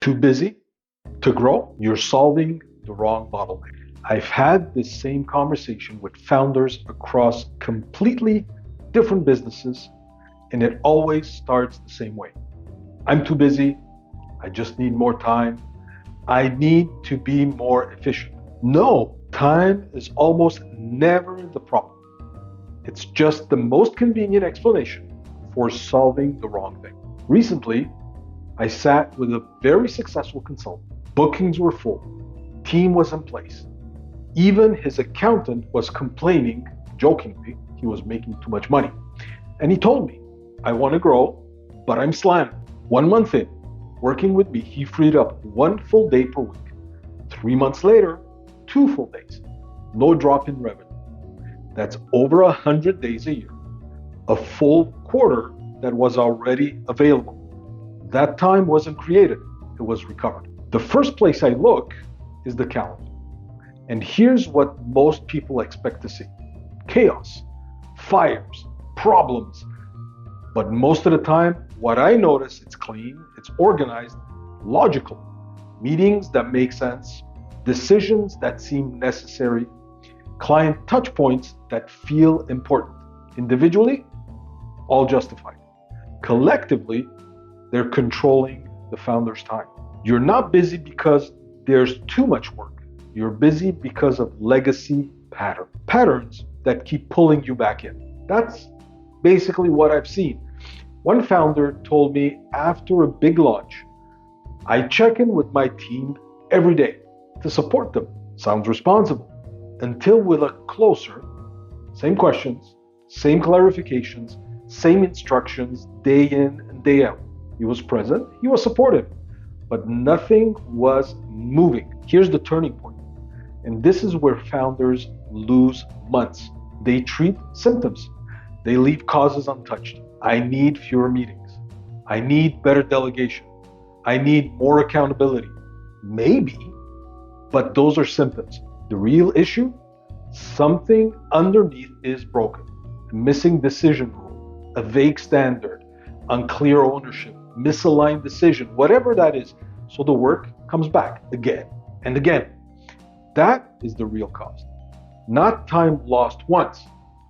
Too busy to grow? You're solving the wrong bottleneck. I've had this same conversation with founders across completely different businesses, and it always starts the same way. I'm too busy. I just need more time. I need to be more efficient. No, time is almost never the problem. It's just the most convenient explanation for solving the wrong thing. Recently, I sat with a very successful consultant. Bookings were full. Team was in place. Even his accountant was complaining, jokingly, he was making too much money. And he told me, I want to grow, but I'm slammed. 1 month in, working with me, he freed up 1 full day per week. 3 months later, 2 full days. No drop in revenue. That's over 100 days a year. A full quarter that was already available. That time wasn't created, it was recovered. The first place I look is the calendar. And here's what most people expect to see. Chaos, fires, problems. But most of the time, what I notice, it's clean, it's organized, logical. Meetings that make sense, decisions that seem necessary, client touch points that feel important. Individually, all justified. Collectively, they're controlling the founder's time. You're not busy because there's too much work. You're busy because of legacy patterns that keep pulling you back in. That's basically what I've seen. One founder told me after a big launch, I check in with my team every day to support them. Sounds responsible. Until we look closer, same questions, same clarifications, same instructions day in and day out. He was present, he was supportive, but nothing was moving. Here's the turning point. And this is where founders lose months. They treat symptoms. They leave causes untouched. I need fewer meetings. I need better delegation. I need more accountability. Maybe, but those are symptoms. The real issue, something underneath is broken. A missing decision rule, a vague standard, unclear ownership, misaligned decision, whatever that is. So the work comes back again and again. That is the real cost. Not time lost once,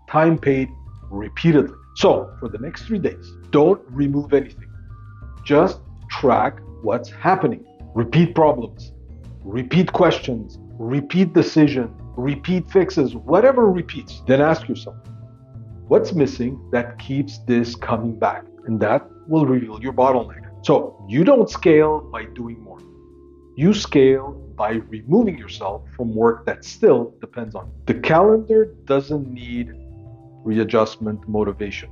time paid repeatedly. So for the next 3 days, don't remove anything. Just track what's happening. Repeat problems, repeat questions, repeat decision, repeat fixes, whatever repeats. Then ask yourself, what's missing that keeps this coming back? And that will reveal your bottleneck. So you don't scale by doing more. You scale by removing yourself from work that still depends on you. The calendar doesn't need readjustment motivation.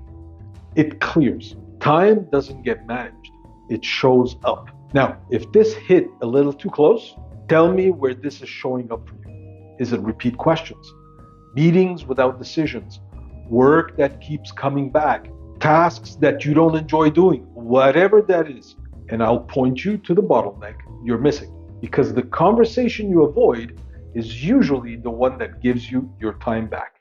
It clears. Time doesn't get managed. It shows up. Now, if this hit a little too close, tell me where this is showing up for you. Is it repeat questions? Meetings without decisions? Work that keeps coming back? Tasks that you don't enjoy doing? Whatever that is. And I'll point you to the bottleneck you're missing. Because the conversation you avoid is usually the one that gives you your time back.